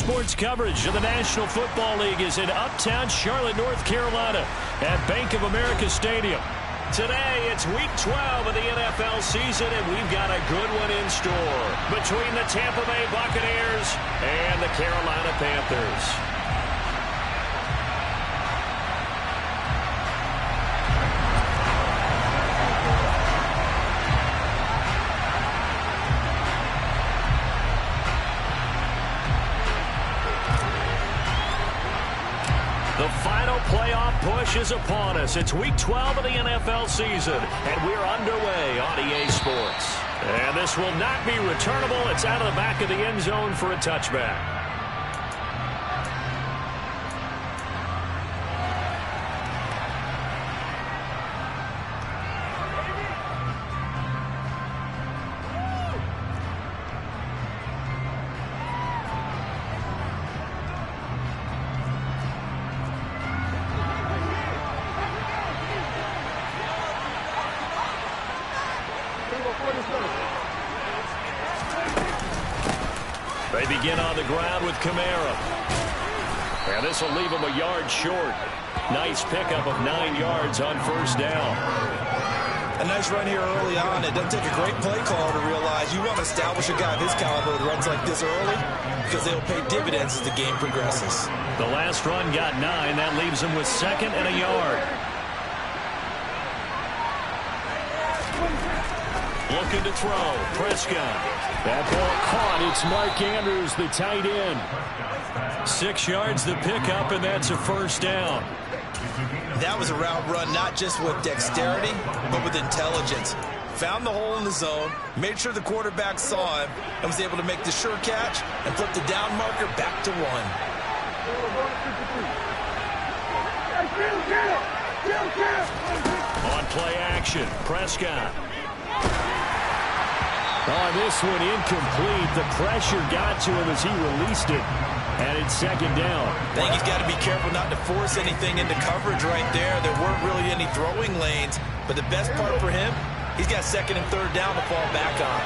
Sports coverage of the National Football League is in uptown Charlotte, North Carolina at Bank of America Stadium. Today, it's Week 12 of the NFL season, and we've got a good one in store between the Tampa Bay Buccaneers and the Carolina Panthers. The final playoff push is upon us. It's Week 12 of the NFL season, and we're underway on EA Sports. And this will not be returnable. It's out of the back of the end zone for a touchback. They begin on the ground with Kamara. And this will leave him a yard short. Nice pickup of 9 yards on first down. A nice run here early on. It doesn't take a great play call to realize you want to establish a guy of his caliber that runs like this early because they'll pay dividends as the game progresses. The last run got 9. That leaves him with 2nd and a yard. Looking to throw. Prescott. That ball caught. It's Mark Andrews, the tight end. 6 yards the pickup, and that's a first down. That was a route run not just with dexterity, but with intelligence. Found the hole in the zone, made sure the quarterback saw him, and was able to make the sure catch and flip the down marker back to 1. On play action, Prescott. On this one, incomplete. The pressure got to him as he released it. And it's 2nd down. I think he's got to be careful not to force anything into coverage right there. There weren't really any throwing lanes. But the best part for him, he's got 2nd and 3rd down to fall back on.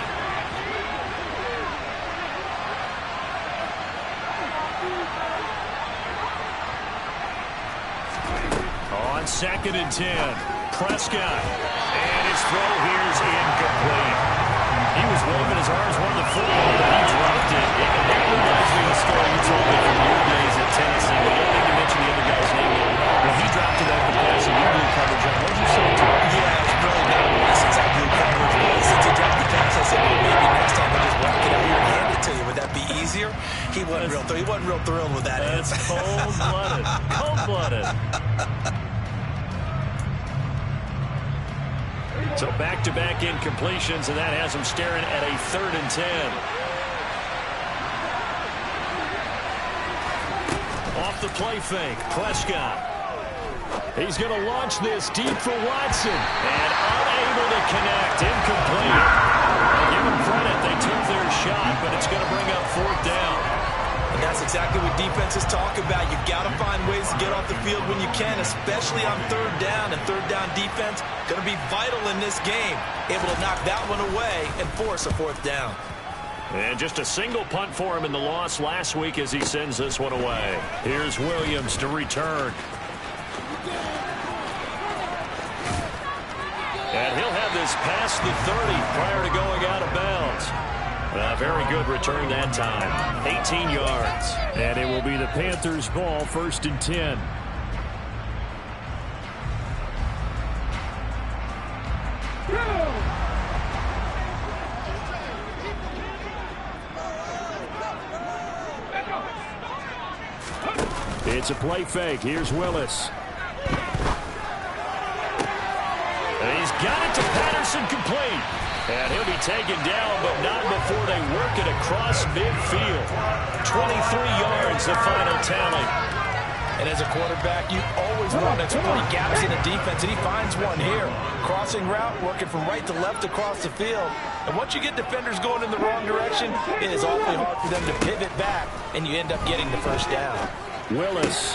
On 2nd and 10, Prescott. And his throw here is incomplete. He was waving his arms, wanted the football, but he dropped it. It reminds me of a story you told me from your days at Tennessee. We don't need to mention the other guy's name. When he dropped it over the pass and you blew coverage on, what did you say to him? Yeah, it's really not only since I blew coverage, but since he dropped the pass, I said, well, maybe next time I'll just walk it out here and hand it to you. Would that be easier? He wasn't real thrilled with that. That's cold-blooded. Cold-blooded. So back-to-back incompletions, and that has him staring at a 3rd and 10. Off the play fake, Prescott. He's going to launch this deep for Watson, and unable to connect, incomplete. I'll give them credit, they took their shot, but it's going to bring up 4th down. And that's exactly what defenses talk about. You've got to find ways to get off the field when you can, especially on 3rd down. And 3rd down defense going to be vital in this game. Able to knock that one away and force a 4th down. And just a single punt for him in the loss last week as he sends this one away. Here's Williams to return. And he'll have this past the 30 prior to going out of bounds. Very good return that time. 18 yards. And it will be the Panthers' ball, 1st and 10. It's a play fake. Here's Willis. And he's got it to Patterson, complete. And he'll be taken down, but not before they work it across midfield. 23 yards, the final tally. And as a quarterback, you always want to exploit gaps in the defense, and he finds one here. Crossing route, working from right to left across the field. And once you get defenders going in the wrong direction, it is awfully hard for them to pivot back, and you end up getting the 1st down. Willis.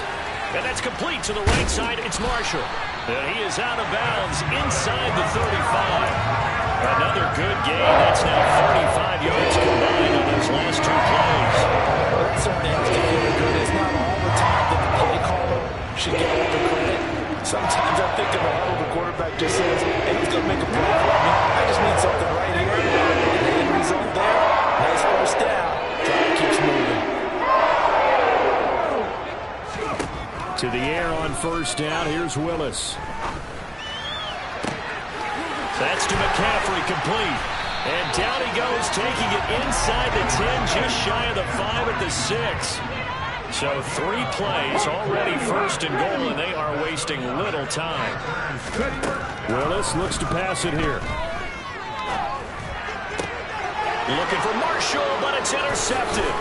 And that's complete to the right side. It's Marshall. And he is out of bounds inside the 35. Another good game. That's now 35 yards combined on those last 2 plays. certainly has to feel good. It's not all the time that the play caller should get all the credit. Sometimes I think in the huddle, the quarterback just says, hey, who's going to make a play for me? I just need something right here. And the end result there, nice first down. Drive keeps moving. To the air on first down. Here's Willis. That's to McCaffrey, complete. And down he goes, taking it inside the 10, just shy of the 5 at the 6. So 3 plays, already first and goal, and they are wasting little time. Willis looks to pass it here. Looking for Marshall, but it's intercepted.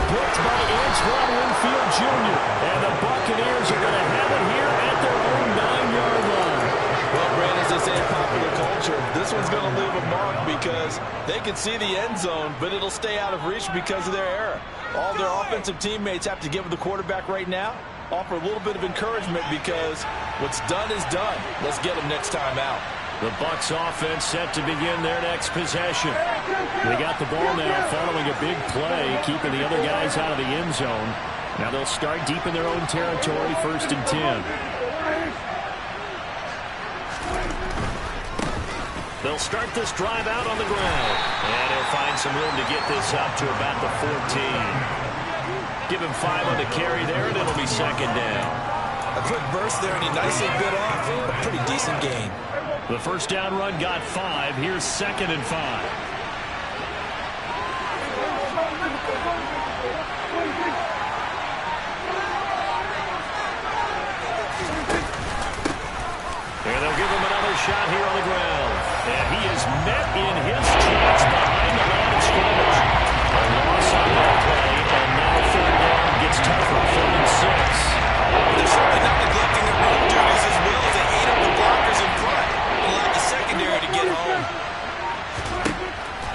Blocked by Antoine Winfield Jr. And the Buccaneers are going to have it here at their own 9-yard line. Well, Brad, as they say in popular culture, this one's going to leave a mark because they can see the end zone, but it'll stay out of reach because of their error. All their offensive teammates have to give the quarterback right now, offer a little bit of encouragement because what's done is done. Let's get them next time out. The Bucs offense set to begin their next possession. They got the ball now following a big play, keeping the other guys out of the end zone. Now they'll start deep in their own territory, 1st and 10. They'll start this drive out on the ground. And he'll find some room to get this up to about the 14. Give him 5 on the carry there, and it'll be 2nd down. A quick burst there, and he nicely bit off a pretty decent gain. The first down run got 5. Here's 2nd and 5. And they'll give him another shot here on the ground. And he is met in his tracks behind the line of scrimmage. A loss on that play, and now 3rd down gets tougher, 3rd and 6. They're certainly not neglecting their road duties as well as they ate up the blockers in front. Allow the secondary to get home.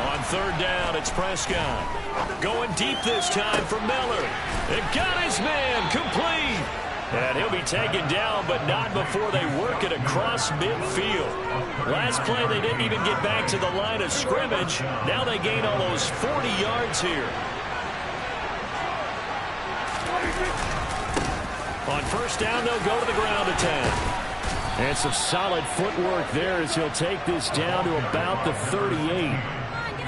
On 3rd down, it's Prescott. Going deep this time for Miller. It got his man, complete. And he'll be taken down, but not before they work it across midfield. Last play, they didn't even get back to the line of scrimmage. Now they gain almost 40 yards here. On 1st down, they'll go to the ground attack. And some solid footwork there as he'll take this down to about the 38.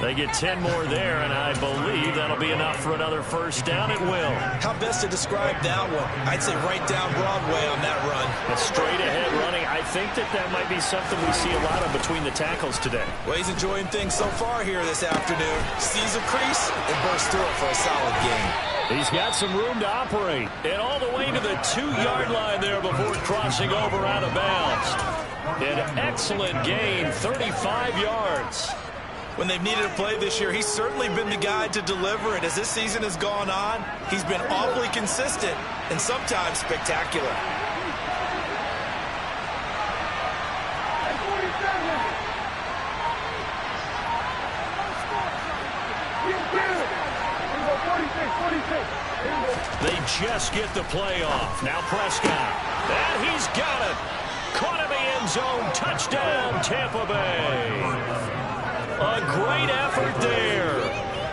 They get 10 more there, and I believe that'll be enough for another 1st down. It will. How best to describe that one? I'd say right down Broadway on that run. A straight-ahead running. I think that might be something we see a lot of between the tackles today. Well, he's enjoying things so far here this afternoon. Sees a crease and bursts through it for a solid gain. He's got some room to operate. And all the way to the 2-yard line there before crossing over out of bounds. An excellent gain, 35 yards. When they've needed a play this year, he's certainly been the guy to deliver it. As this season has gone on, he's been awfully consistent and sometimes spectacular. They just get the play off. Now Prescott. And he's got it. Caught in the end zone. Touchdown, Tampa Bay. A great effort there.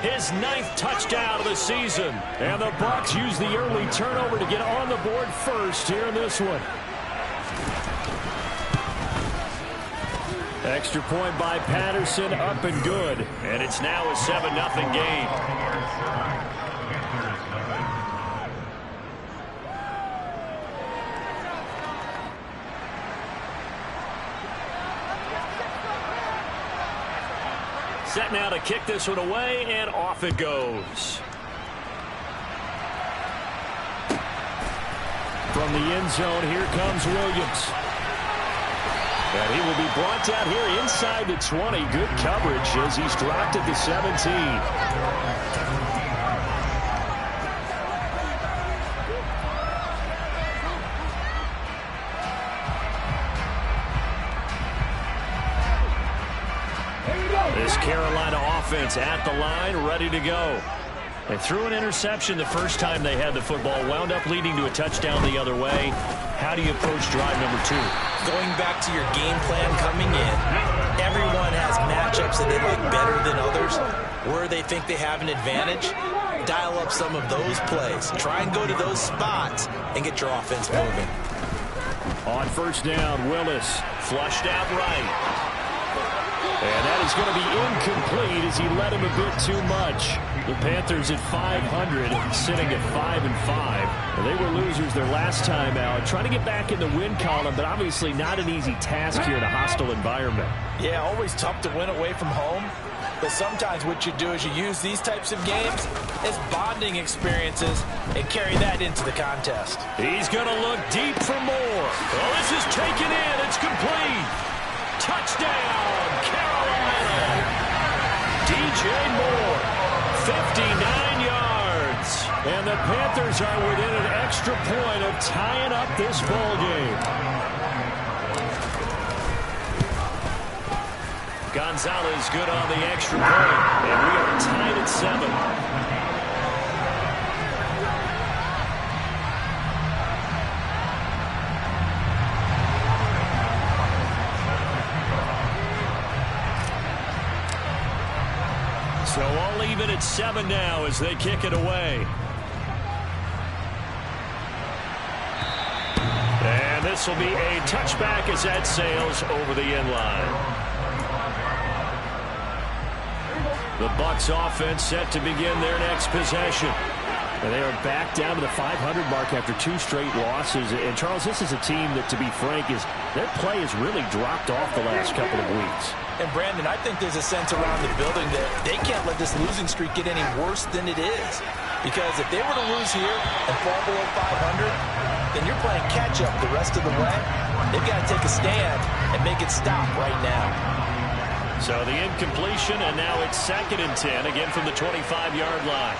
His 9th touchdown of the season. And the Bucs use the early turnover to get on the board first here in this one. Extra point by Patterson, up and good. And it's now a 7-0 game. Set now to kick this one away, and off it goes. From the end zone, here comes Williams. And he will be brought down here inside the 20. Good coverage as he's dropped at the 17. This Carolina offense at the line, ready to go. They threw an interception the first time they had the football, wound up leading to a touchdown the other way. How do you approach drive number 2? Going back to your game plan coming in, everyone has matchups that they like better than others, where they think they have an advantage. dial up some of those plays. Try and go to those spots and get your offense moving. On first down, Willis flushed out right. And that is going to be incomplete as he led him a bit too much. The Panthers at 500, sitting at 5-5. They were losers their last time out, trying to get back in the win column, but obviously not an easy task here in a hostile environment. Yeah, always tough to win away from home. But sometimes what you do is you use these types of games as bonding experiences and carry that into the contest. He's going to look deep for more. Oh, this is taken in. It's complete. Touchdown, Carolina. DJ Moore, 59 yards. And the Panthers are within an extra point of tying up this ball game. Gonzalez good on the extra point, and we are tied at 7. So all even at 7 now as they kick it away. And this will be a touchback as that sails over the end line. The Bucs offense set to begin their next possession. And they are back down to the 500 mark after 2 straight losses. And, Charles, this is a team that, to be frank, their play has really dropped off the last couple of weeks. And, Brandon, I think there's a sense around the building that they can't let this losing streak get any worse than it is. Because if they were to lose here and fall below 500, then you're playing catch-up the rest of the way. They've got to take a stand and make it stop right now. So the incompletion, and now it's 2nd and 10, again from the 25-yard line.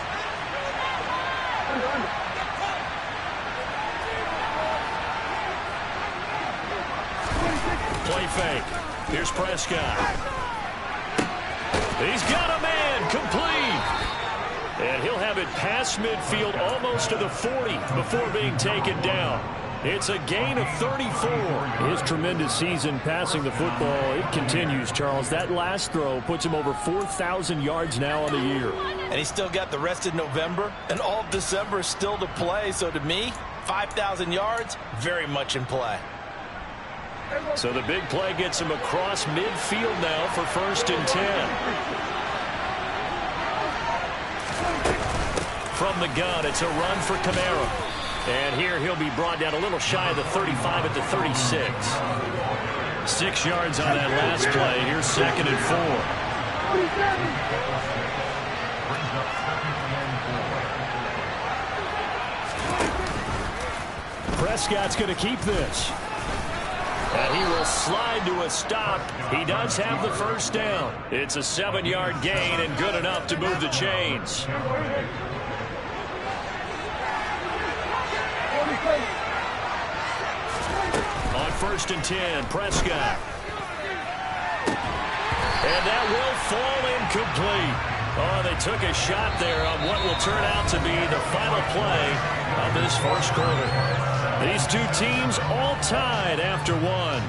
Play fake. Here's Prescott. He's got a man, complete. And he'll have it past midfield almost to the 40 before being taken down. It's a gain of 34. His tremendous season passing the football, it continues, Charles. That last throw puts him over 4,000 yards now on the year. And he's still got the rest of November, and all of December still to play. So to me, 5,000 yards, very much in play. So the big play gets him across midfield now for 1st and 10. From the gun, it's a run for Kamara. And here he'll be brought down a little shy of the 35 at the 36. 6 yards on that last play. Here's 2nd and 4. Prescott's going to keep this. And he will slide to a stop. He does have the first down. It's a 7-yard gain and good enough to move the chains. On 1st and 10, Prescott. And that will fall incomplete. Oh, they took a shot there on what will turn out to be the final play of this first quarter. These two teams all tied after 1.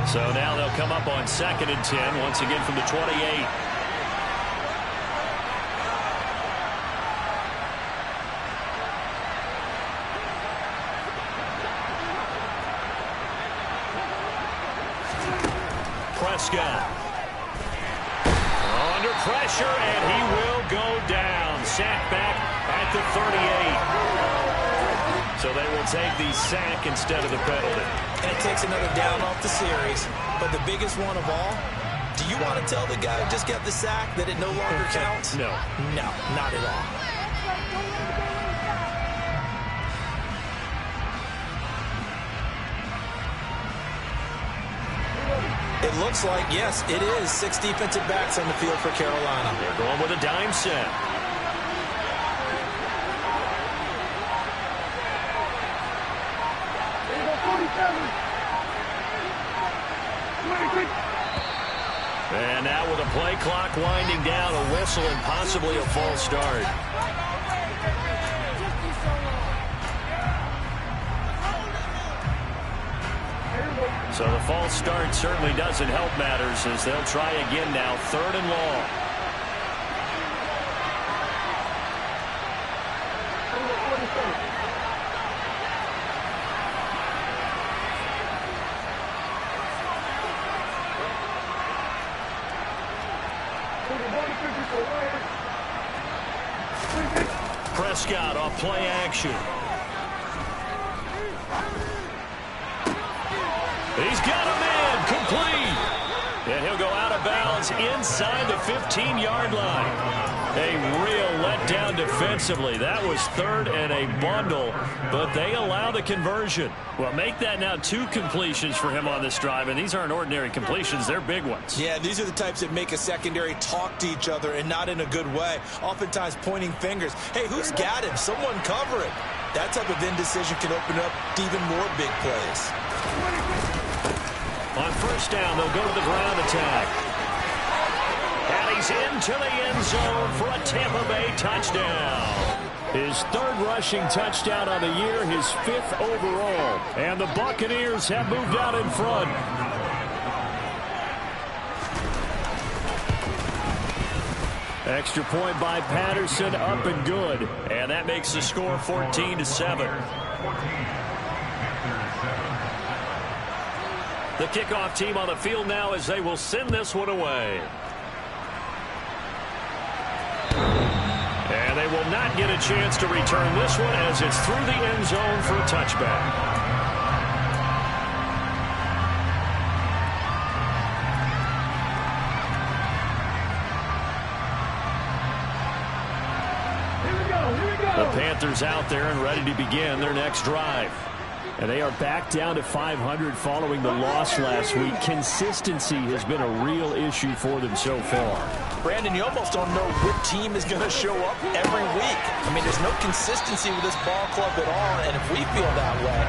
So now they'll come up on 2nd and 10, once again from the 28. Prescott. Under pressure, and he will go down. Sack back at the 38. So they will take the sack instead of the penalty. And it takes another down off the series. But the biggest one of all, do you want to tell the guy who just got the sack that it no longer counts? No. No, not at all. It looks like, yes, it is 6 defensive backs on the field for Carolina. They're going with a dime set. And now with a play clock winding down, a whistle and possibly a false start. So the false start certainly doesn't help matters as they'll try again now, 3rd and long. Prescott off play action. He's got a man complete. And he'll go out of bounds inside the 15-yard line. A real letdown defensively. That was 3rd and a bundle, but they allow the conversion. Well, make that now 2 completions for him on this drive, and these aren't ordinary completions. They're big ones. Yeah, these are the types that make a secondary talk to each other and not in a good way. Oftentimes pointing fingers. Hey, who's got him? Someone cover it. That type of indecision can open up to even more big plays. On 1st down, they'll go to the ground attack. And he's into the end zone for a Tampa Bay touchdown. His 3rd rushing touchdown on the year, his 5th overall. And the Buccaneers have moved out in front. Extra point by Patterson, up and good. And that makes the score 14-7. The kickoff team on the field now as they will send this one away. And they will not get a chance to return this one as it's through the end zone for a touchback. The Panthers out there and ready to begin their next drive. And they are back down to 500 following the loss last week. Consistency has been a real issue for them so far. Brandon, you almost don't know what team is going to show up every week. I mean, there's no consistency with this ball club at all, and if we feel that way,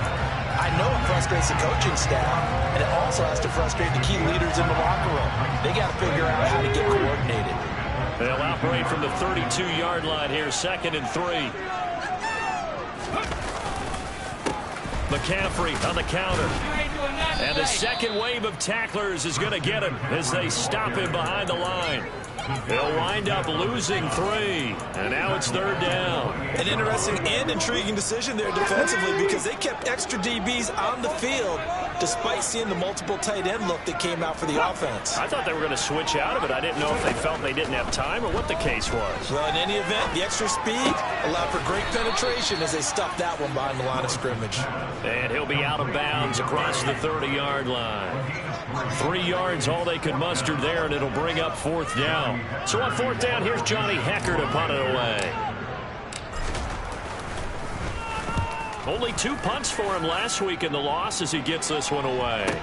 I know it frustrates the coaching staff, and it also has to frustrate the key leaders in the locker room. They got to figure out how to get coordinated. They'll operate from the 32-yard line here, 2nd and 3. McCaffrey on the counter. And the second wave of tacklers is going to get him as they stop him behind the line. They'll wind up losing 3. And now it's 3rd down. An interesting and intriguing decision there defensively because they kept extra DBs on the field despite seeing the multiple tight end look that came out for the offense. I thought they were going to switch out of it. I didn't know if they felt they didn't have time or what the case was. Well, in any event, the extra speed allowed for great penetration as they stuffed that one behind the line of scrimmage. And he'll be out of bounds across the 30-yard line. 3 yards, all they could muster there, and it'll bring up 4th down. So on 4th down, here's Johnny Hecker to punt it away. Only 2 punts for him last week in the loss as he gets this one away.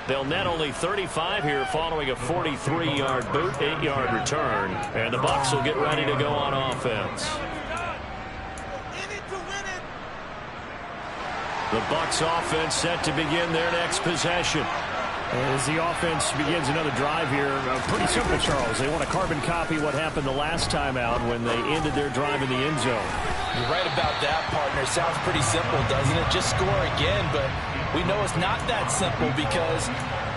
They'll net only 35 here following a 43-yard boot, 8-yard return. And the Bucs will get ready to go on offense. The Bucs offense set to begin their next possession. As the offense begins another drive here, pretty simple, Charles. They want to carbon copy what happened the last time out when they ended their drive in the end zone. You're right about that, partner. Sounds pretty simple, doesn't it? Just score again, but we know it's not that simple because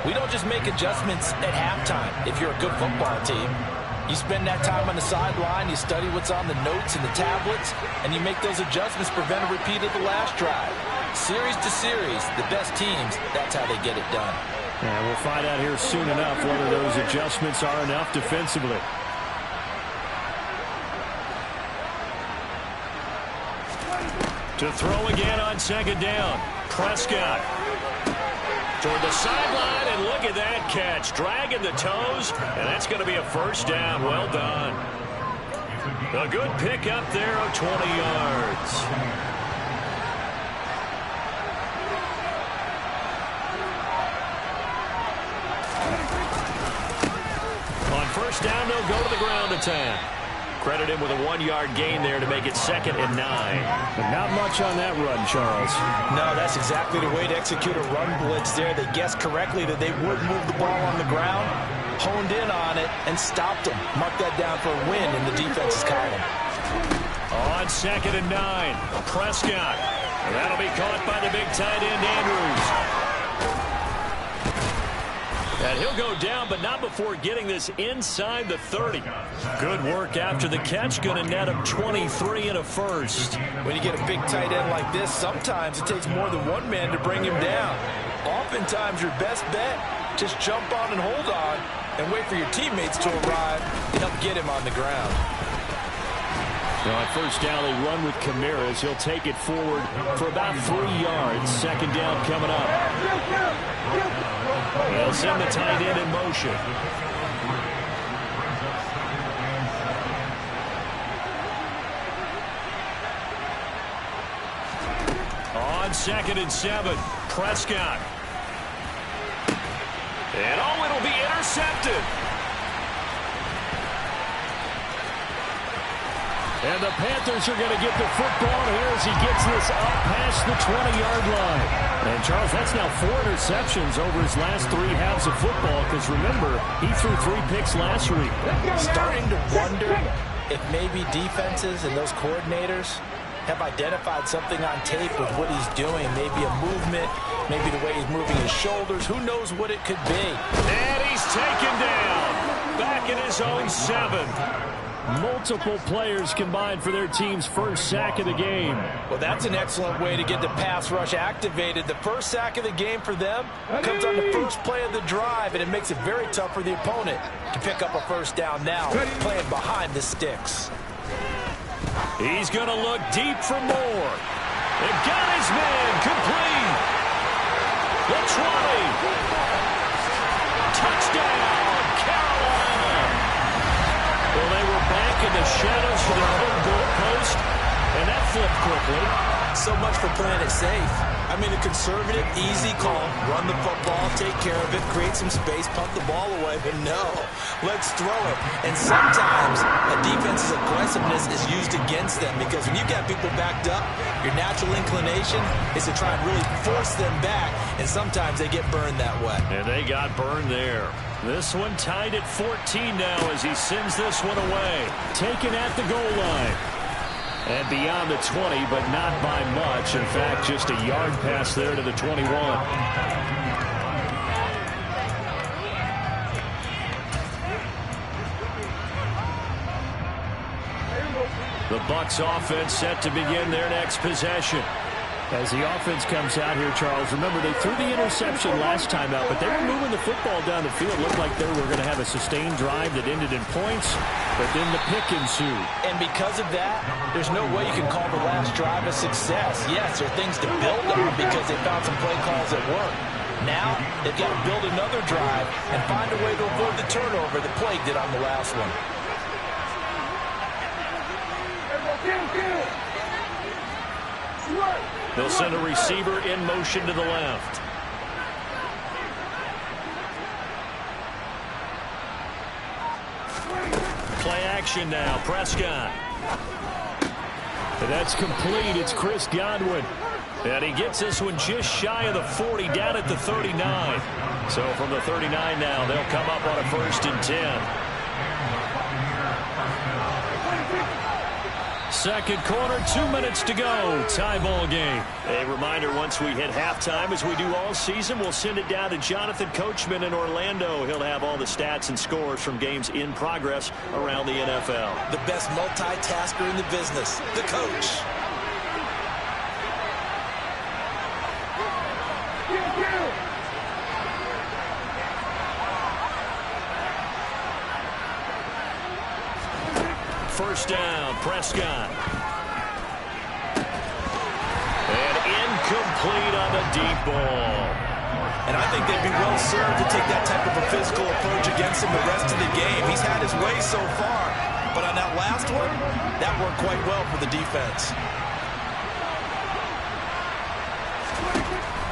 we don't just make adjustments at halftime if you're a good football team. You spend that time on the sideline, you study what's on the notes and the tablets, and you make those adjustments, prevent a repeat of the last drive. Series to series, the best teams, that's how they get it done. And we'll find out here soon enough whether those adjustments are enough defensively. To throw again on 2nd down. Prescott toward the sideline, and look at that catch. Dragging the toes, and that's going to be a 1st down. Well done. A good pick up there of 20 yards. On 1st down, they'll go to the ground attack. Credit him with a 1-yard gain there to make it 2nd and 9. But not much on that run, Charles. No, that's exactly the way to execute a run blitz there. They guessed correctly that they would move the ball on the ground, honed in on it, and stopped them. Mark that down for a win in the defense's column. On 2nd and 9, Prescott. And that'll be caught by the big tight end, Andrews. And he'll go down, but not before getting this inside the 30. Good work after the catch. Going to net him 23 and a first. When you get a big tight end like this, sometimes it takes more than one man to bring him down. Oftentimes, your best bet, just jump on and hold on and wait for your teammates to arrive and help get him on the ground. Now on first down, they run with Camaras. He'll take it forward for about 3 yards. Second down coming up. He'll send the tight end in motion. On 2nd and 7, Prescott. And oh, it'll be intercepted. And the Panthers are going to get the football here as he gets this up past the 20-yard line. And, Charles, that's now 4 interceptions over his last 3 halves of football because, remember, he threw 3 picks last week. Starting to wonder if maybe defenses and those coordinators have identified something on tape with what he's doing. Maybe a movement, maybe the way he's moving his shoulders. Who knows what it could be. And he's taken down. Back in his own 7. Multiple players combined for their team's first sack of the game. Well, that's an excellent way to get the pass rush activated. The first sack of the game for them comes on the first play of the drive, and it makes it very tough for the opponent to pick up a first down now, playing behind the sticks. He's going to look deep for more. They got his man complete. The 20. Touchdown, Carolina. Well, they were back in the shadows for their own goal post, and that flipped quickly. So much for playing it safe. I mean, a conservative, easy call. Run the football, take care of it, create some space, pump the ball away. But no, let's throw it. And sometimes a defense's aggressiveness is used against them because when you got people backed up, your natural inclination is to try and really force them back. And sometimes they get burned that way. And they got burned there. This one tied at 14 now as he sends this one away. Taken at the goal line. And beyond the 20, but not by much. In fact, just a yard pass there to the 21. The Bucs offense set to begin their next possession. As the offense comes out here, Charles, remember they threw the interception last time out, but they were moving the football down the field. Looked like they were going to have a sustained drive that ended in points, but then the pick ensued. And because of that, there's no way you can call the last drive a success. Yes, there are things to build on because they found some play calls that work. Now, they've got to build another drive and find a way to avoid the turnover that plagued it on the last one. They'll send a receiver in motion to the left. Play action now. Prescott. And that's complete. It's Chris Godwin. And he gets this one just shy of the 40, down at the 39. So from the 39 now, they'll come up on a 1st and 10. Second quarter, 2 minutes to go. Tie ball game. A reminder, once we hit halftime, as we do all season, we'll send it down to Jonathan Coachman in Orlando. He'll have all the stats and scores from games in progress around the NFL. The best multitasker in the business, the coach. First down, Prescott. And incomplete on the deep ball. And I think they'd be well served to take that type of a physical approach against him the rest of the game. He's had his way so far. But on that last one, that worked quite well for the defense.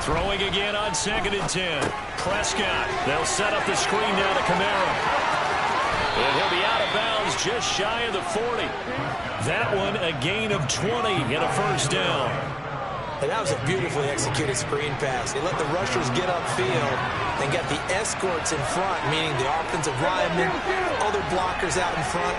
Throwing again on 2nd and 10. Prescott. They'll set up the screen now to Kamara. And he'll be out of bounds just shy of the 40. That one a gain of 20 and a first down. And that was a beautifully executed screen pass. They let the rushers get upfield and got the escorts in front, meaning the offensive linemen, other blockers out in front,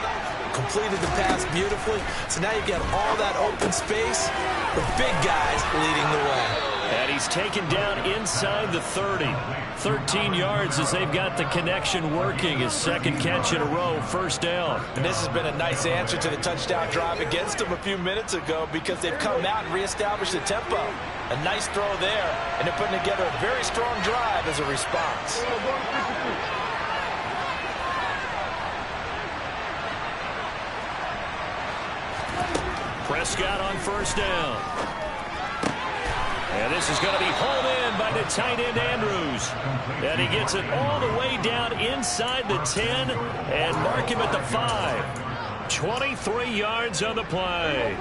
completed the pass beautifully. So now you've got all that open space, The big guys leading the way. And he's taken down inside the 30. 13 yards as they've got the connection working. His second catch in a row, first down. And this has been a nice answer to the touchdown drive against them a few minutes ago because they've come out and reestablished the tempo. A nice throw there, and they're putting together a very strong drive as a response. Prescott on first down. And this is going to be hauled in by the tight end Andrews. And he gets it all the way down inside the 10 and mark him at the 5. 23 yards on the play.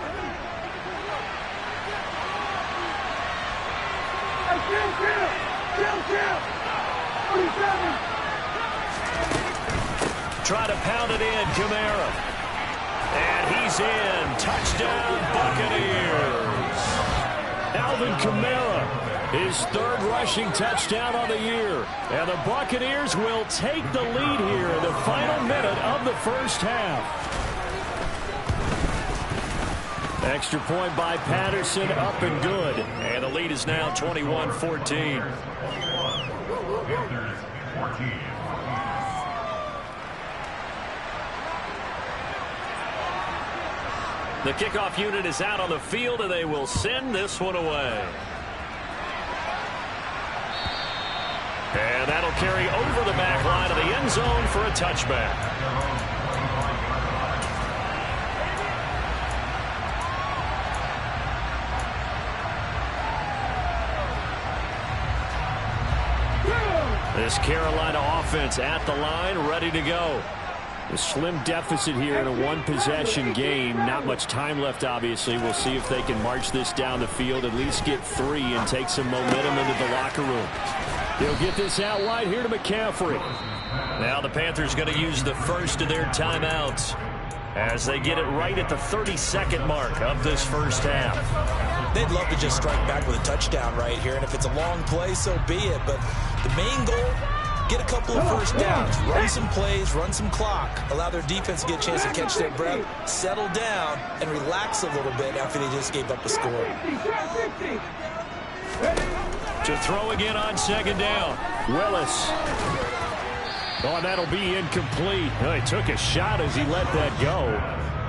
Try to pound it in, Kamara. And he's in. Touchdown, Buccaneers. Alvin Kamara, his third rushing touchdown on the year. And the Buccaneers will take the lead here in the final minute of the first half. Extra point by Patterson, up and good. And the lead is now 21-14. The kickoff unit is out on the field, and they will send this one away. And that'll carry over the back line of the end zone for a touchback. This Carolina offense at the line, ready to go. A slim deficit here in a one-possession game. Not much time left, obviously. We'll see if they can march this down the field, at least get 3 and take some momentum into the locker room. They'll get this out wide here to McCaffrey. Now the Panthers going to use the first of their timeouts as they get it right at the 32nd mark of this first half. They'd love to just strike back with a touchdown right here, and if it's a long play, so be it. But the main goal, get a couple of first downs, run some plays, run some clock, allow their defense to get a chance to catch their breath, settle down, and relax a little bit after they just gave up a score. To throw again on second down, Willis. Oh, that'll be incomplete. Well, he took a shot as he let that go.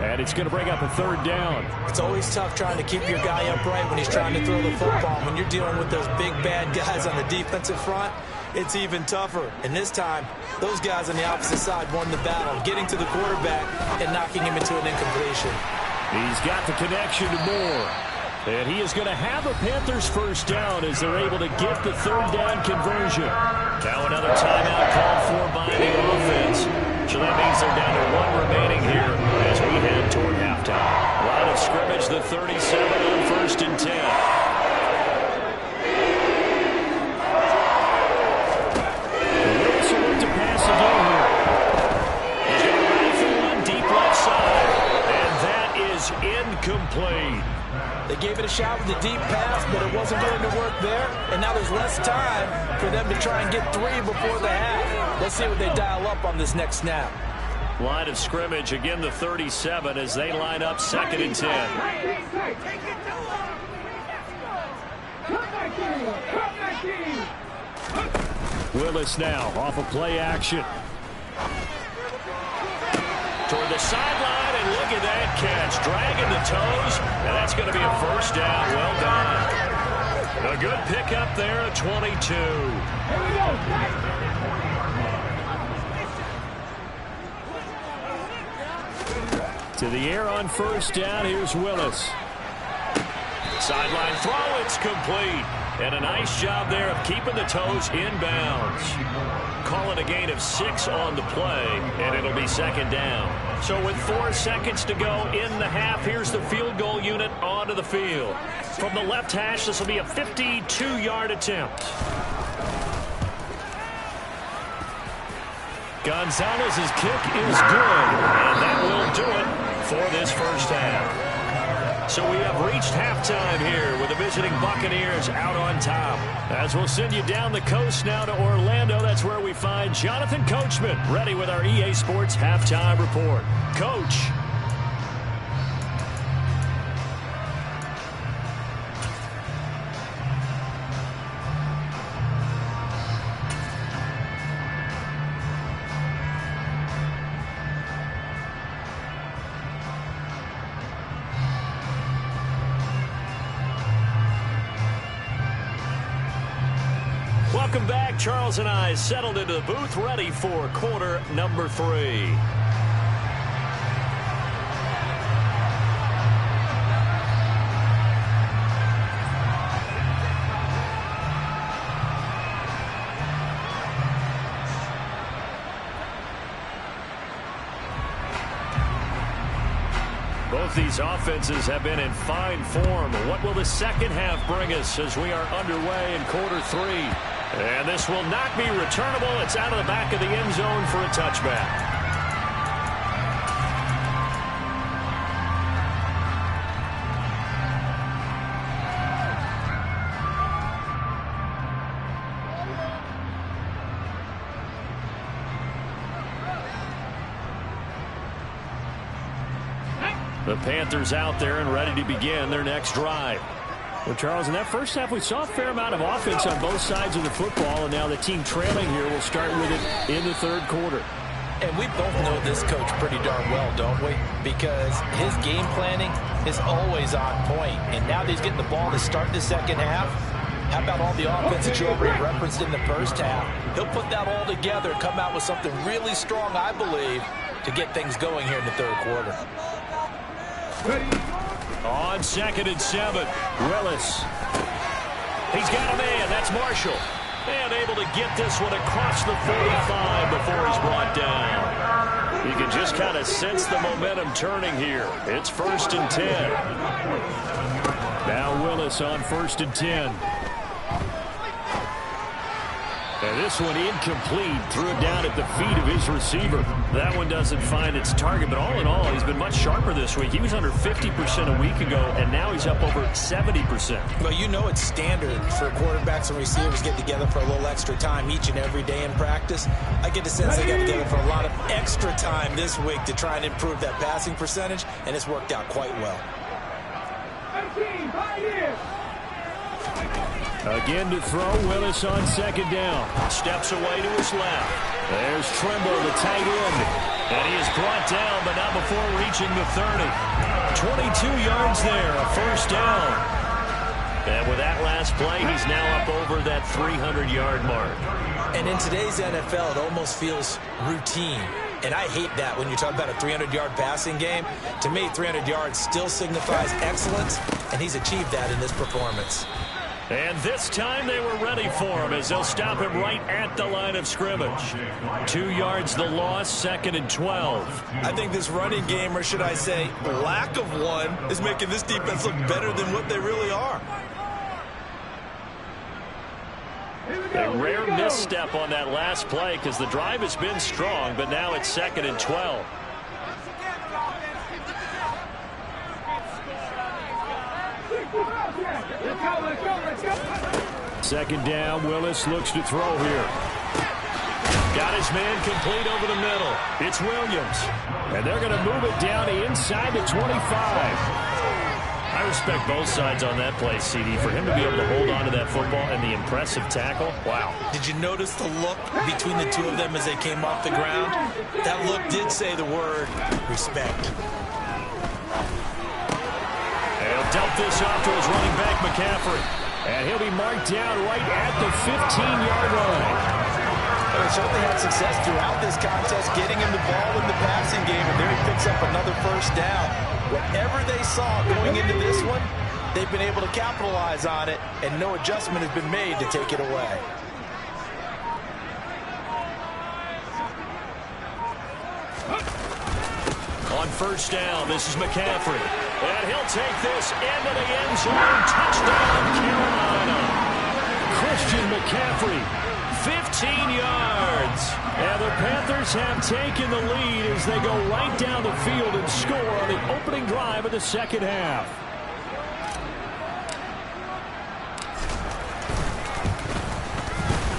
And it's going to bring up a third down. It's always tough trying to keep your guy upright when he's trying to throw the football. When you're dealing with those big, bad guys on the defensive front, it's even tougher. And this time, those guys on the opposite side won the battle, getting to the quarterback and knocking him into an incompletion. He's got the connection to Moore. And he is going to have a Panthers first down as they're able to get the third down conversion. Now another timeout called for by the offense. So that means they're down to 1 remaining here as we head toward halftime. Line of scrimmage, the 37 on first and 10. Willis will look to pass again here. He's going to run for one deep left side. And that is incomplete. They gave it a shot with the deep pass, but it wasn't going to work there. And now there's less time for them to try and get 3 before the half. Let's see what they dial up on this next snap. Line of scrimmage, again the 37 as they line up second and 10. Willis now off of play action. Toward the sideline, and look at that catch. Dragging the toes, and that's going to be a first down. Well done. A good pickup there at 22. To the air on first down, here's Willis. Sideline throw, it's complete. And a nice job there of keeping the toes inbounds. Call it a gain of 6 on the play, and it'll be second down. So with 4 seconds to go in the half, here's the field goal unit onto the field. From the left hash, this will be a 52-yard attempt. Gonzalez's kick is good, and that will do it for this first half. So we have reached halftime here with the visiting Buccaneers out on top. As we'll send you down the coast now to Orlando, that's where we find Jonathan Coachman ready with our EA Sports halftime report. Coach. Welcome back. Charles and I settled into the booth, ready for quarter number 3. Both these offenses have been in fine form. What will the second half bring us as we are underway in quarter 3? And this will not be returnable. It's out of the back of the end zone for a touchback. The Panthers out there and ready to begin their next drive. Well, Charles, in that first half, we saw a fair amount of offense on both sides of the football, and now the team trailing here will start with it in the third quarter. And we both know this coach pretty darn well, don't we? Because his game planning is always on point. And now that he's getting the ball to start the second half, how about all the offense that you already referenced in the first half? He'll put that all together and come out with something really strong, I believe, to get things going here in the third quarter. On 2nd and 7, Willis. He's got a man. That's Marshall. And able to get this one across the 45 before he's brought down. You can just kind of sense the momentum turning here. It's 1st and 10. Now Willis on 1st and 10. And this one incomplete. Threw it down at the feet of his receiver. That one doesn't find its target, but all in all, he's been much sharper this week. He was under 50% a week ago, and now he's up over 70%. Well, you know it's standard for quarterbacks and receivers to get together for a little extra time each and every day in practice. I get the sense they got together for a lot of extra time this week to try and improve that passing percentage, and it's worked out quite well. Again to throw, Willis on 2nd down. Steps away to his left. There's Trimble, the tight end. And he is brought down, but not before reaching the 30. 22 yards there, a 1st down. And with that last play, he's now up over that 300-yard mark. And in today's NFL, it almost feels routine. And I hate that when you talk about a 300-yard passing game. To me, 300 yards still signifies excellence, and he's achieved that in this performance. And this time they were ready for him as they'll stop him right at the line of scrimmage. 2 yards the loss, 2nd and 12. I think this running game, or should I say lack of one, is making this defense look better than what they really are. A rare misstep on that last play because the drive has been strong, but now it's 2nd and 12. Second down, Willis looks to throw here. Got his man complete over the middle. It's Williams. And they're going to move it down inside the 25. I respect both sides on that play, CD. For him to be able to hold on to that football and the impressive tackle, wow. Did you notice the look between the two of them as they came off the ground? That look did say the word respect. He'll dump this off to his running back, McCaffrey. And he'll be marked down right at the 15-yard line. They certainly had success throughout this contest, getting him the ball in the passing game, and there he picks up another 1st down. Whatever they saw going into this one, they've been able to capitalize on it, and no adjustment has been made to take it away. On 1st down, this is McCaffrey. And he'll take this into the end zone. Touchdown, Carolina. Christian McCaffrey. 15 yards. And the Panthers have taken the lead as they go right down the field and score on the opening drive of the second half.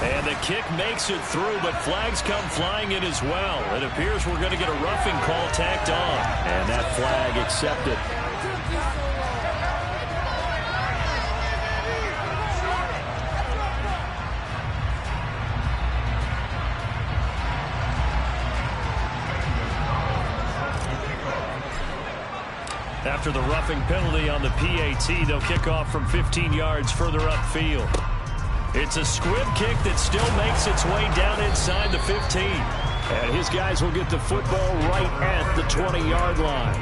And the kick makes it through, but flags come flying in as well. It appears we're going to get a roughing call tacked on. And that flag accepted. After the roughing penalty on the PAT, they'll kick off from 15 yards further upfield. It's a squib kick that still makes its way down inside the 15. And his guys will get the football right at the 20-yard line.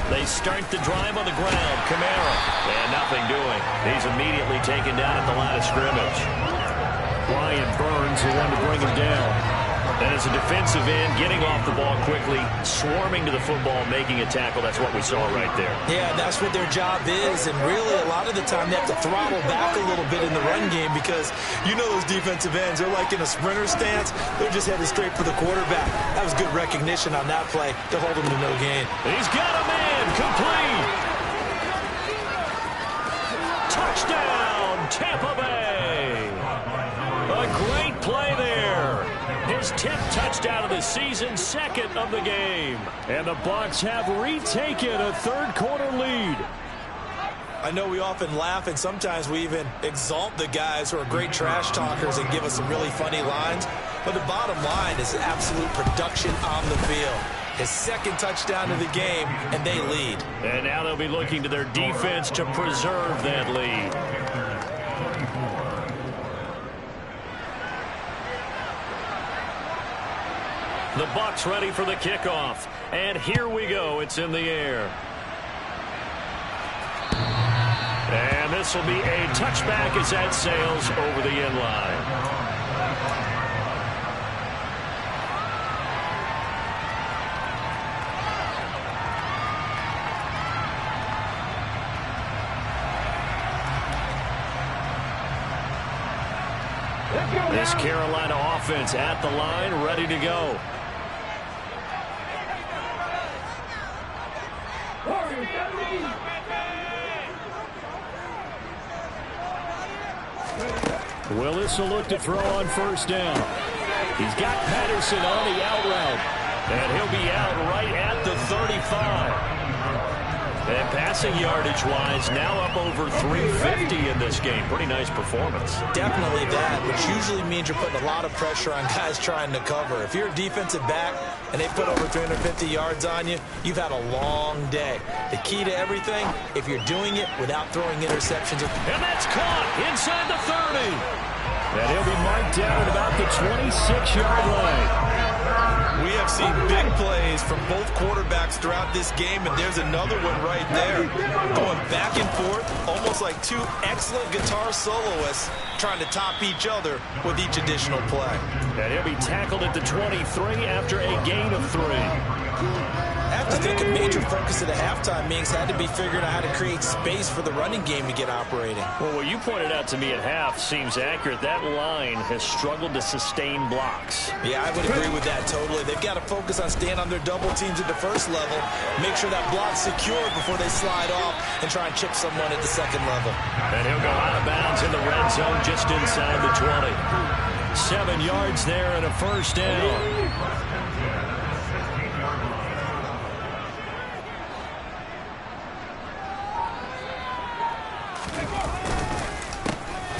They start the drive on the ground. Kamara. And nothing doing. He's immediately taken down at the line of scrimmage. Brian Burns, the one to bring him down. And as a defensive end, getting off the ball quickly, swarming to the football, making a tackle. That's what we saw right there. Yeah, that's what their job is. And really, a lot of the time, they have to throttle back a little bit in the run game because you know those defensive ends, they're like in a sprinter stance. They're just headed straight for the quarterback. That was good recognition on that play to hold him to no gain. He's got a man complete. Touchdown, Tampa Bay. A great play there. His 10th touchdown of the season, second of the game. And the Bucs have retaken a third-quarter lead. I know we often laugh, and sometimes we even exalt the guys who are great trash talkers and give us some really funny lines. But the bottom line is absolute production on the field. His second touchdown of the game, and they lead. And now they'll be looking to their defense to preserve that lead. The Bucs ready for the kickoff. And here we go. It's in the air. And this will be a touchback as that sails over the end line. This Carolina offense at the line, ready to go. Willis will look to throw on first down. He's got Patterson on the out route. And he'll be out right at the 35. And passing yardage-wise, now up over 350 in this game. Pretty nice performance. Definitely that, which usually means you're putting a lot of pressure on guys trying to cover. If you're a defensive back and they put over 350 yards on you, you've had a long day. The key to everything, if you're doing it without throwing interceptions. And that's caught inside the 30. And he'll be marked down at about the 26-yard line. We have seen big plays from both quarterbacks throughout this game, and there's another one right there. Going back and forth, almost like two excellent guitar soloists trying to top each other with each additional play. And he'll be tackled at the 23 after a gain of 3. I have to think a major focus at the halftime meetings had to be figuring out how to create space for the running game to get operating. Well, what you pointed out to me at half seems accurate. That line has struggled to sustain blocks. Yeah, I would agree with that totally. They've got to focus on staying on their double teams at the first level, make sure that block's secure before they slide off and try and chip someone at the second level. And he'll go out of bounds in the red zone just inside the 20. 7 yards there and a first down.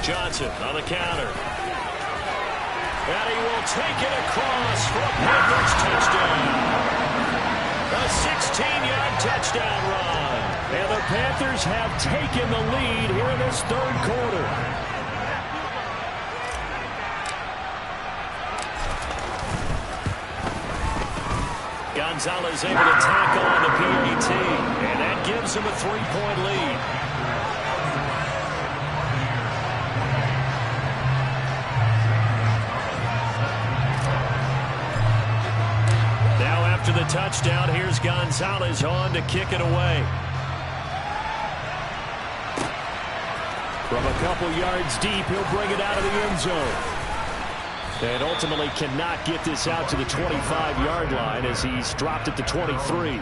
Johnson on the counter. And he will take it across for a Panthers touchdown. A 16-yard touchdown run. And the Panthers have taken the lead here in this third quarter. Gonzalez able to tackle on the PAT. And that gives him a 3-point lead. After the touchdown, here's Gonzalez on to kick it away. From a couple yards deep, he'll bring it out of the end zone. And ultimately cannot get this out to the 25-yard line as he's dropped at the 23.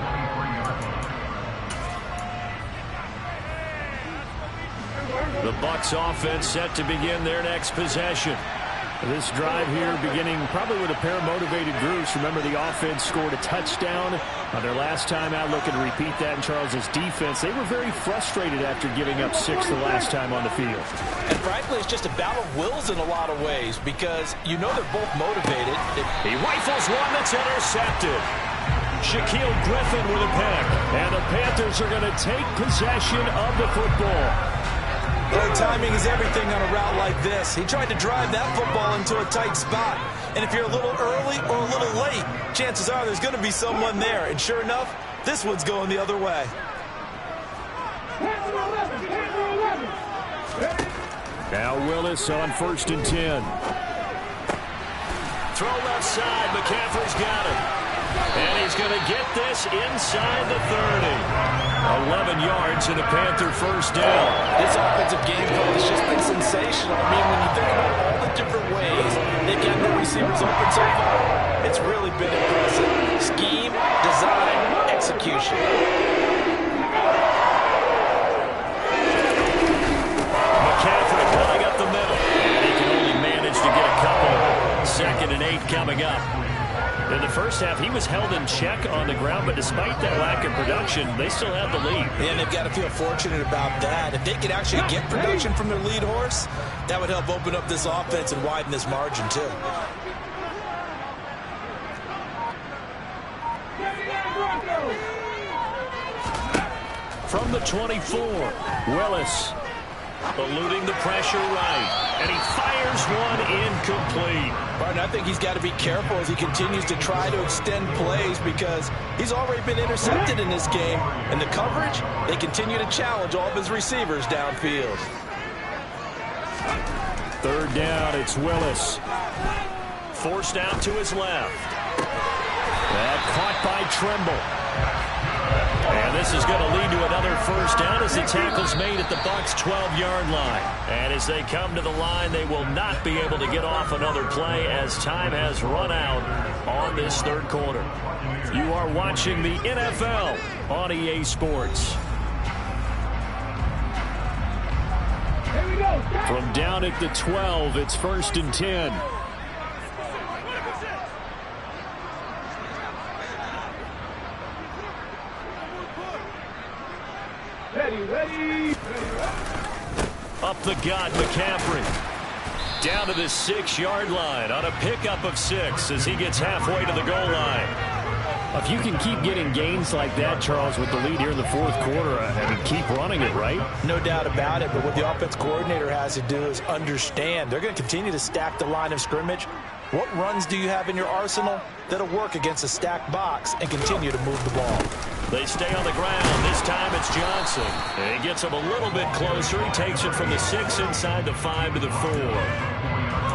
The Bucs offense set to begin their next possession. This drive here beginning probably with a pair of motivated groups. Remember, the offense scored a touchdown on their last time out. Looking to repeat that in Charles's defense. They were very frustrated after giving up 6 the last time on the field. And frankly, it's just a battle of wills in a lot of ways because you know they're both motivated. He rifles one that's intercepted. Shaquille Griffin with a pick. And the Panthers are going to take possession of the football. Well, timing is everything on a route like this. He tried to drive that football into a tight spot. And if you're a little early or a little late, chances are there's going to be someone there. And sure enough, this one's going the other way. Now Willis on 1st and 10. Throw left side. McCaffrey's got it. And he's going to get this inside the 30. 11 yards and a Panther first down. This offensive game plan has just been sensational. I mean, when you think about all the different ways they've gotten the receivers open so far, it's really been impressive. Scheme, design, execution. McCaffrey pulling up the middle. And he can only manage to get a couple. 2nd and 8 coming up. In the first half, he was held in check on the ground, but despite that lack of production, they still have the lead. And they've got to feel fortunate about that. If they could actually get production from their lead horse, that would help open up this offense and widen this margin, too. From the 24, Willis eluding the pressure right, and he fires one incomplete. Martin, I think he's got to be careful as he continues to try to extend plays because he's already been intercepted in this game. And the coverage, they continue to challenge all of his receivers downfield. 3rd down, it's Willis. Forced out to his left. That caught by Trimble. And this is going to lead to another first down as the tackle's made at the Bucs' 12-yard line. And as they come to the line, they will not be able to get off another play as time has run out on this 3rd quarter. You are watching the NFL on EA Sports. From down at the 12, it's 1st and 10. Ready. Up the gut, McCaffrey. Down to the 6-yard line on a pickup of 6 as he gets halfway to the goal line. If you can keep getting gains like that, Charles, with the lead here in the 4th quarter, I mean, keep running it, right? No doubt about it, but what the offense coordinator has to do is understand. They're going to continue to stack the line of scrimmage. What runs do you have in your arsenal that'll work against a stacked box and continue to move the ball? They stay on the ground. This time it's Johnson. And he gets him a little bit closer. He takes it from the 6 inside the 5 to the 4.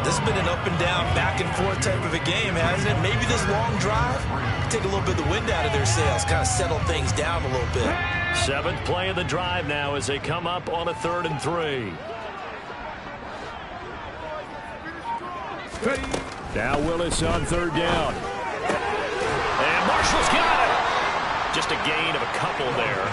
This has been an up and down, back and forth type of a game, hasn't it? Maybe this long drive take a little bit of the wind out of their sails, kind of settle things down a little bit. 7th play of the drive now as they come up on a 3rd and 3. Now Willis on 3rd down. And Marshall's got it. Just a gain of a couple there.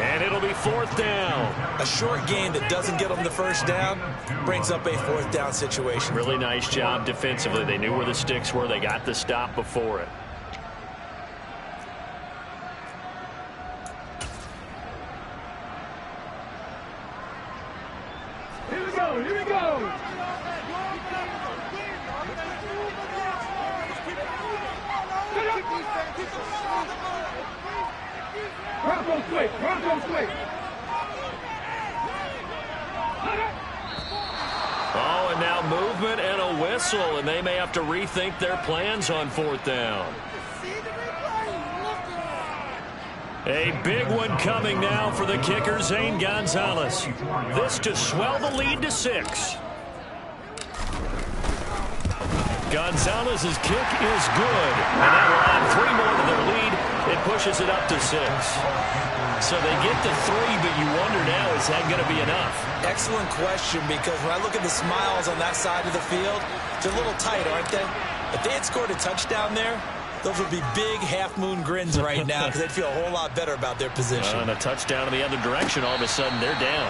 And it'll be 4th down. A short gain that doesn't get them the first down brings up a 4th down situation. Really nice job defensively. They knew where the sticks were. They got the stop before it. Here we go. Broncos quick. Oh, and now movement and a whistle, and they may have to rethink their plans on 4th down. A big one coming now for the kicker, Zane Gonzalez. This to swell the lead to 6. Gonzalez's kick is good, and that will add 3 more to their lead. It pushes it up to 6. So they get to 3, but you wonder now, is that going to be enough? Excellent question, because when I look at the smiles on that side of the field, they're a little tight, aren't they? If they had scored a touchdown there, those would be big half-moon grins right now because they'd feel a whole lot better about their position. And a touchdown in the other direction, all of a sudden they're down.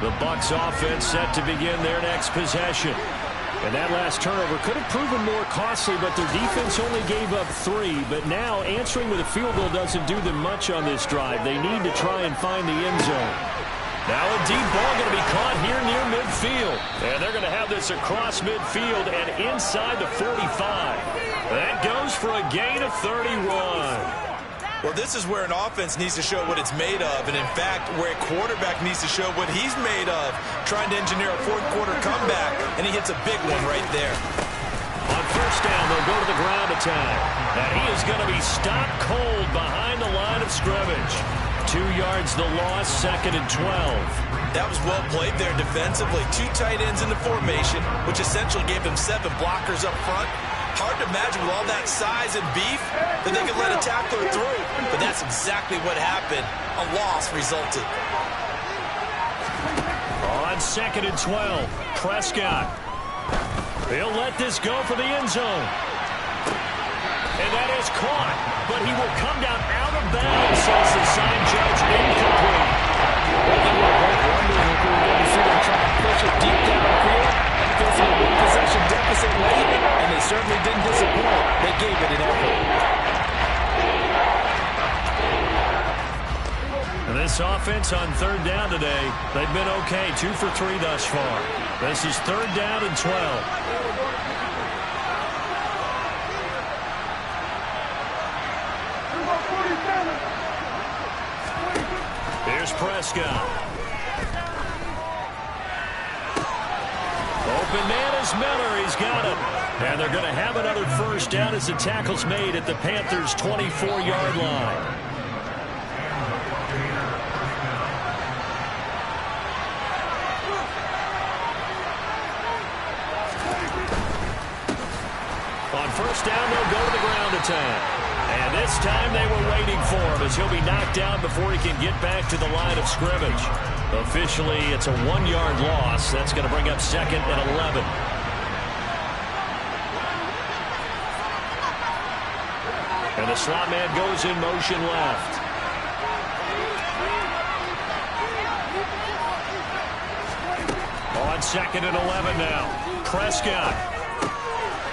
The Bucs offense set to begin their next possession. And that last turnover could have proven more costly, but their defense only gave up 3. But now answering with a field goal doesn't do them much on this drive. They need to try and find the end zone. Now a deep ball going to be caught here near midfield. And they're going to have this across midfield and inside the 45. That goes for a gain of 31. Well, this is where an offense needs to show what it's made of, and in fact, where a quarterback needs to show what he's made of, trying to engineer a fourth-quarter comeback, and he hits a big one right there. On first down, they'll go to the ground attack, and he is going to be stopped cold behind the line of scrimmage. 2 yards the loss, 2nd and 12. That was well played there defensively. 2 tight ends in the formation, which essentially gave them 7 blockers up front. Hard to imagine with all that size and beef that they could let a tackler through. But that's exactly what happened. A loss resulted. On 2nd and 12, Prescott. He'll let this go for the end zone. And that is caught. But he will come down out of bounds, says the sign judge, incomplete. Well, they were both wondering if we were going to see them try to push it deep down the field. Facing a one-possession deficit late, and they certainly didn't disappoint. They gave it an effort. And this offense on 3rd down today, they've been okay. 2 for 3 thus far. This is 3rd down and 12. Here's Prescott. Open man is Miller. He's got it. And they're going to have another first down as the tackle's made at the Panthers' 24-yard line. On first down, they'll go to the ground attack. And this time they were waiting for him as he'll be knocked down before he can get back to the line of scrimmage. Officially, it's a 1-yard loss. That's going to bring up 2nd and 11. And the slot man goes in motion left. On 2nd and 11 now. Prescott.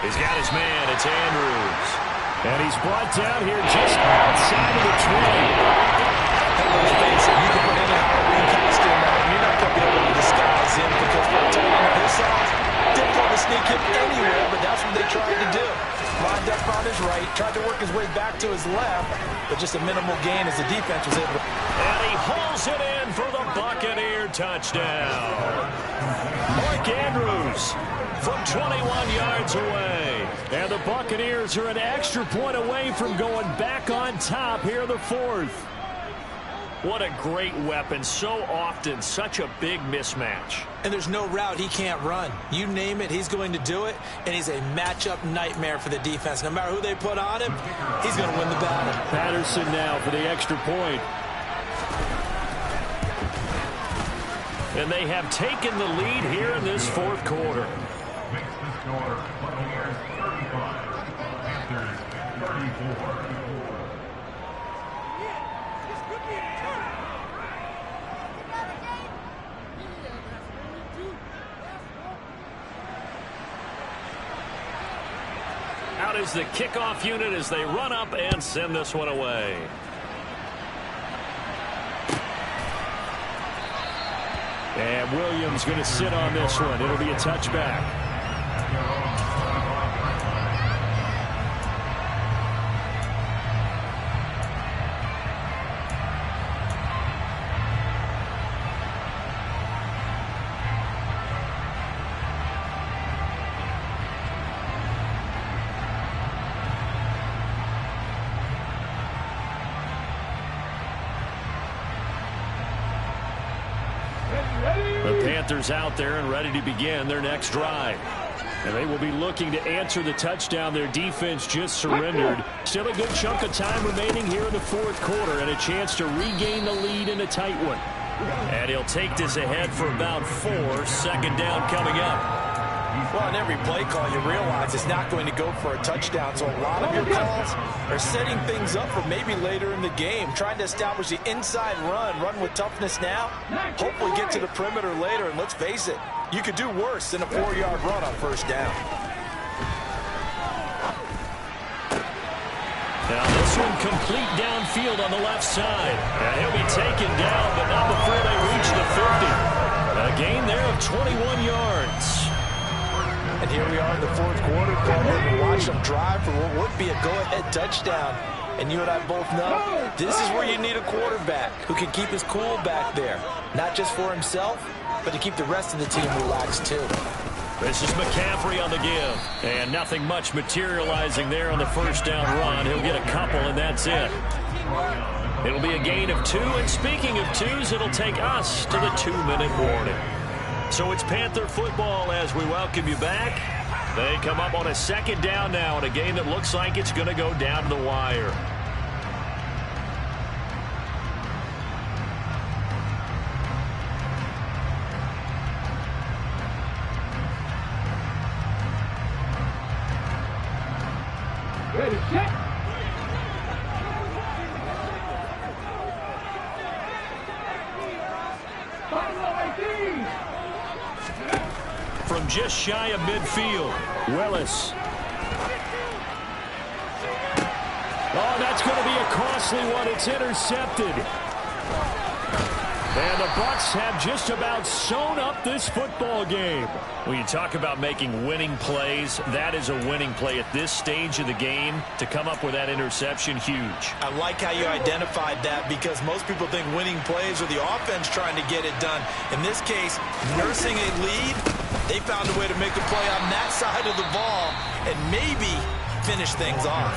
He's got his man. It's Andrews. And he's brought down here just outside of the 20. Let's face it, you can put any Halloween costume on, and you're not going to be able to disguise him because for a tight end of his size, difficult to sneak him anywhere, but that's what they tried to do. Lined up on his right, tried to work his way back to his left, but just a minimal gain as the defense was able to. And he hauls it in for the Buccaneer touchdown. Mark Andrews from 21 yards away. And the Buccaneers are an extra point away from going back on top here in the 4th. What a great weapon. So often, such a big mismatch. And there's no route he can't run. You name it, he's going to do it, and he's a matchup nightmare for the defense. No matter who they put on him, he's going to win the battle. Patterson now for the extra point. And they have taken the lead here in this 4th quarter. Out is the kickoff unit as they run up and send this one away. And Williams going to sit on this one. It'll be a touchback. The Panthers out there and ready to begin their next drive. And they will be looking to answer the touchdown their defense just surrendered. Still a good chunk of time remaining here in the 4th quarter and a chance to regain the lead in a tight one. And he'll take this ahead for about 4. 2nd down coming up. Well, in every play call, you realize it's not going to go for a touchdown, so a lot of your calls are setting things up for maybe later in the game, trying to establish the inside run with toughness now, hopefully get to the perimeter later, and let's face it, you could do worse than a 4-yard run on first down. Now this one complete downfield on the left side. And he'll be taken down, but not before they reach the 50. A gain there of 21 yards. And here we are in the fourth quarter, partner. Watch them drive for what would be a go-ahead touchdown. And you and I both know this is where you need a quarterback who can keep his cool back there. Not just for himself, but to keep the rest of the team relaxed too. This is McCaffrey on the give. And nothing much materializing there on the first down run. He'll get a couple, and that's it. It'll be a gain of 2. And speaking of 2s, it'll take us to the 2-minute warning. So it's Panther football as we welcome you back. They come up on a second down now in a game that looks like it's going to go down to the wire. Ready, set. From just shy of midfield, Willis. Oh, that's going to be a costly one. It's intercepted. And the Bucs have just about sewn up this football game. When you talk about making winning plays, that is a winning play at this stage of the game. To come up with that interception, huge. I like how you identified that because most people think winning plays are the offense trying to get it done. In this case, nursing a lead, they found a way to make a play on that side of the ball and maybe finish things off.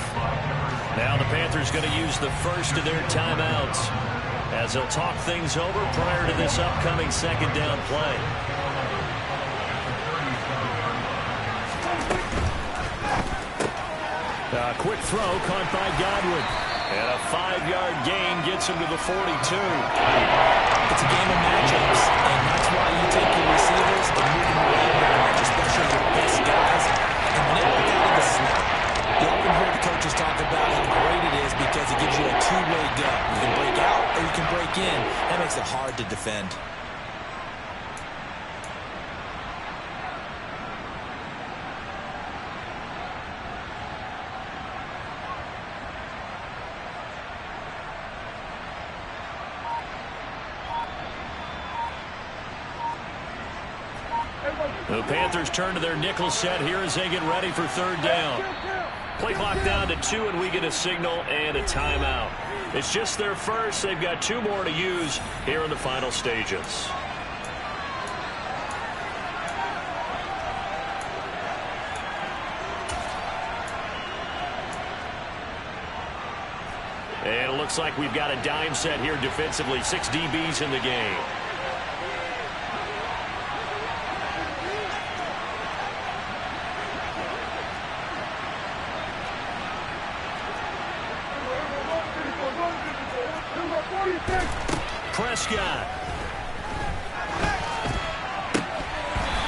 Now the Panthers going to use the first of their timeouts as they'll talk things over prior to this upcoming second down play. A quick throw caught by Godwin. And a 5-yard gain gets him to the 42. It's a game of matchups, and that's why you take your receivers and move them around very much, especially your best guys. And when they look out of the snap, you often hear the coaches talk about how great it is because it gives you a two-way go. You can break out or you can break in. That makes it hard to defend. The Panthers turn to their nickel set here as they get ready for third down. Play clock down to 2, and we get a signal and a timeout. It's just their first. They've got 2 more to use here in the final stages. And it looks like we've got a dime set here defensively. 6 DBs in the game. Prescott.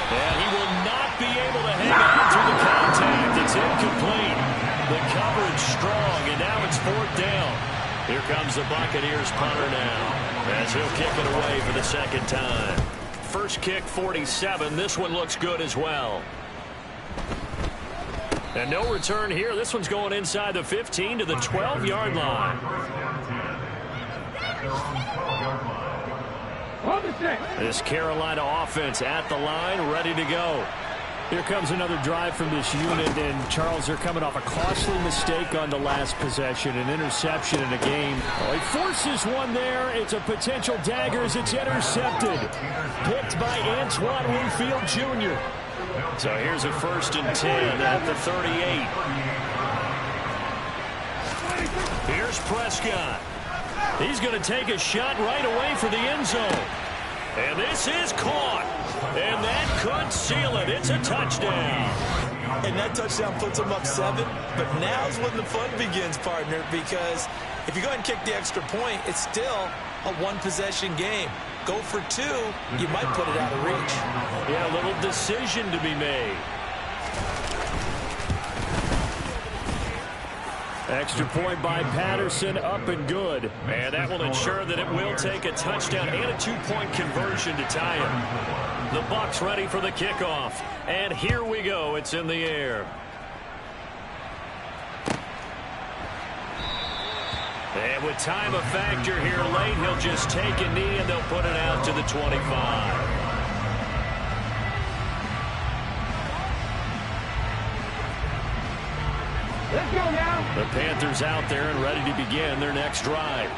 And he will not be able to hang on through the contact. It's incomplete. The coverage strong, and now it's 4th down. Here comes the Buccaneers punter now, as he'll kick it away for the second time. First kick, 47. This one looks good as well. And no return here. This one's going inside the 15 to the 12-yard line. This Carolina offense at the line, ready to go. Here comes another drive from this unit, and Charles, they're coming off a costly mistake on the last possession, an interception in a game. Oh, he forces one there. It's a potential dagger as it's intercepted. Picked by Antoine Winfield Jr. So here's a 1st and 10 at the 38. Here's Prescott. He's going to take a shot right away for the end zone. And this is caught. And that could seal it. It's a touchdown. And that touchdown puts them up 7. But now's when the fun begins, partner, because if you go ahead and kick the extra point, it's still a 1-possession game. Go for 2, you might put it out of reach. Yeah, a little decision to be made. Extra point by Patterson, up and good. And that will ensure that it will take a touchdown and a 2-point conversion to tie it. The Bucs ready for the kickoff. And here we go. It's in the air. And with time a factor here late, he'll just take a knee and they'll put it out to the 25. Let's go now. The Panthers out there and ready to begin their next drive.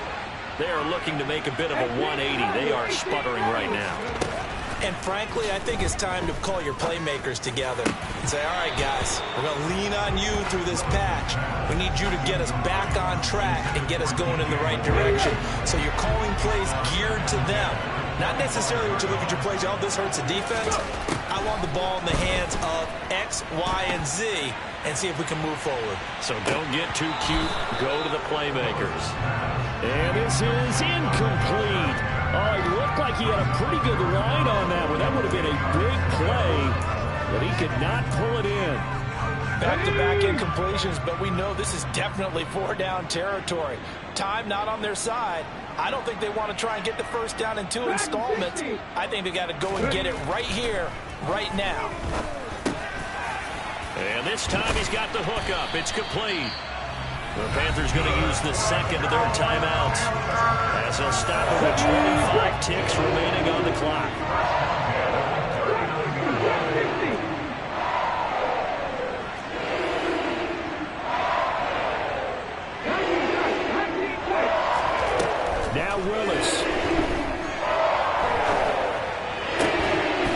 They are looking to make a bit of a 180. They are sputtering right now. And frankly, I think it's time to call your playmakers together and say, all right, guys, we're going to lean on you through this patch. We need you to get us back on track and get us going in the right direction. So you're calling plays geared to them. Not necessarily when you look at your plays, oh, this hurts the defense. I want the ball in the hands of X, Y, and Z and see if we can move forward. So don't get too cute. Go to the playmakers. And this is incomplete. Oh, it looked like he had a pretty good line on that one. That would have been a big play, but he could not pull it in. Back-to-back incompletions, but we know this is definitely 4-down territory. Time not on their side. I don't think they want to try and get the first down in 2 installments. I think they got to go and get it right here, right now. And this time he's got the hook up. It's complete. The Panthers going to use the second of their timeouts as they'll stop it with 25 ticks remaining on the clock. Now Willis.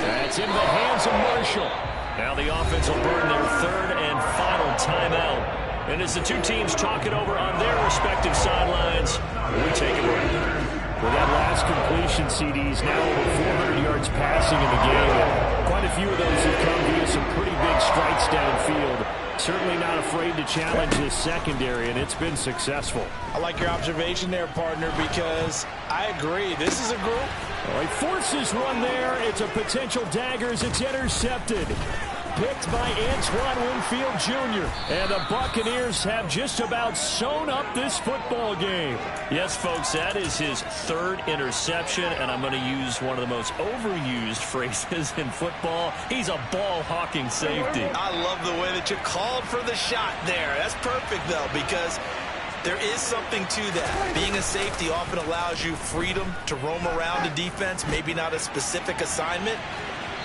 That's in the hands of Marshall. Now the offense will burn their third and final timeout. And as the two teams talk it over on their respective sidelines, we take a break. With that last completion, CDs now over 400 yards passing in the game. Quite a few of those have come via some pretty big strikes downfield. Certainly not afraid to challenge this secondary, and it's been successful. I like your observation there, partner, because I agree. This is a group. Oh, he forces one there. It's a potential dagger as it's intercepted. Picked by Antoine Winfield Jr. And the Buccaneers have just about sewn up this football game. Yes, folks, that is his third interception, and I'm going to use one of the most overused phrases in football. He's a ball-hawking safety. I love the way that you called for the shot there. That's perfect, though, because there is something to that. Being a safety often allows you freedom to roam around a defense, maybe not a specific assignment.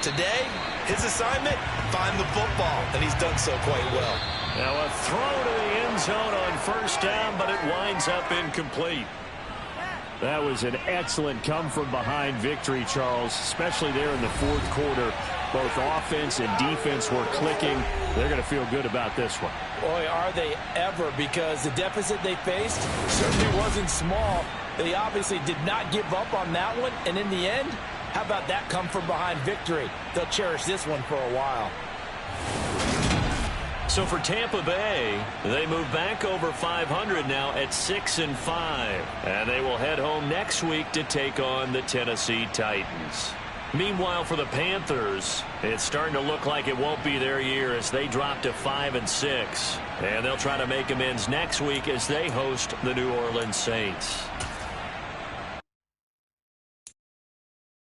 Today, his assignment, find the football, and he's done so quite well. Now a throw to the end zone on first down, but it winds up incomplete. That was an excellent come-from-behind victory, Charles, especially there in the fourth quarter. Both offense and defense were clicking. They're going to feel good about this one. Boy, are they ever, because the deficit they faced certainly wasn't small. They obviously did not give up on that one, and in the end, how about that come-from-behind victory? They'll cherish this one for a while. So for Tampa Bay, they move back over 500 now at 6-5. And they will head home next week to take on the Tennessee Titans. Meanwhile, for the Panthers, it's starting to look like it won't be their year as they drop to 5-6. And they'll try to make amends next week as they host the New Orleans Saints.